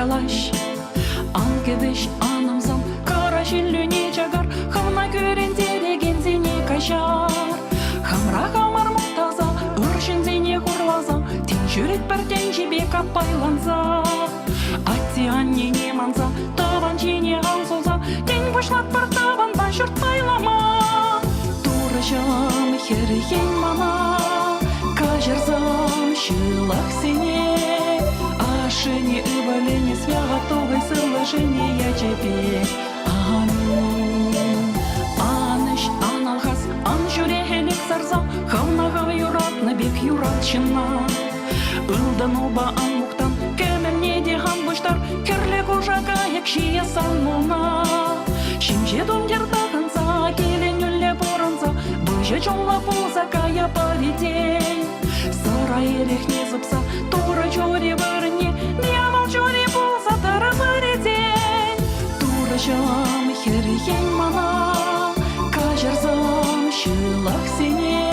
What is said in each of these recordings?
калаш. Анкедеш анамзам карашиллюне чагар, хавна көрендереген зене кашар. Хамра хамар мутаза, ыршын зене хурлаза, тен жүрет бірден жебе капайланза. Атти анне не манза, таван жене алсоза, тен бұшлат бір таван башырт байлама. Турашам херген мана, кажарзам шылак сене. Ашыне ывалене святого сыложения я тебе. Амин. Аныш аналхас, ан жүрегелек сарза, хавнага юратна бек юратчына. Ылдан оба ан муктан, кемемне де хан бұштар, керле кожаға екшие салмуна. Шимже домдерда ханса, келен үлле боранса, бұжы жолла болса кая паридень. Сара ерек не зыпса, тура жори варне, не амал жори болса тара паридень. Тура жам херген мана, кажарзам шылак сене.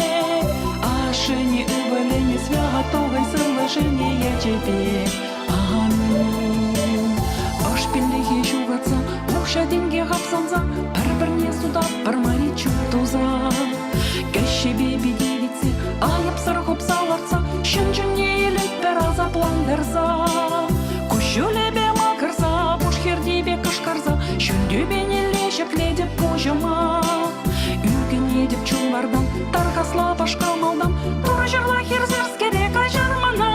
Ашыне ывалене святого сыложения тебе. Амин. Аш пиллеге жугатса, укша денге хапсанса, бір-бірне судап бір маричу туза. Кәшебе бедевице, айып сырғып саларса, шын-жүнне елік бір азапландырса. Күшілебе макырса, бұш хердебе кышқарса, шүндебен елешік ледеп пожыма. Үгіне деп чулардан, тарқасла башқа малдан, тура жырла херзерс керек ажармана.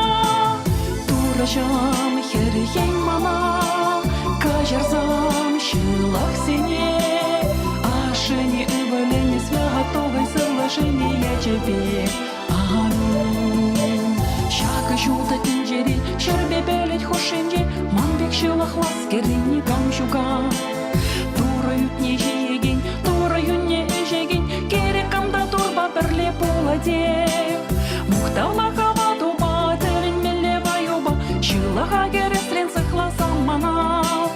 Тура жам херген мана, кажарзам шылак сене. Ашыне ывалене святого сыложения тебе. Амин. Шака жулта тенджери, шербе белет хошенже, манбек шылах ласкерини камшука. Тура ютне жеген, тура юнне ежеген, керек камда турба бірле поладек. Мухтавла хава туба, терен меле вайоба, шылаха керестрен сықласам манал.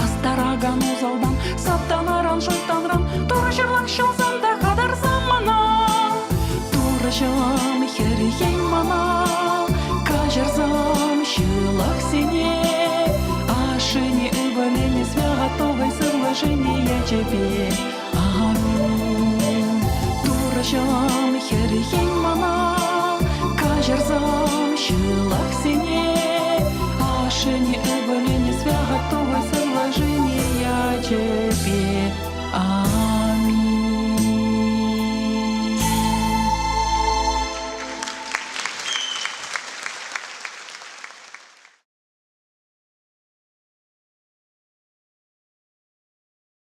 Астараган узалдан, саптанаран шойтанран, тура жырлак шылзанда қадар замана. Тура жам херген мана, кажарзам шылак сене. Ашыне ывалене святого сыложения тебе. Амин. Тура жам херген мана, кажарзам шылак сене. Ашыне ывалене святого сыложения тебе.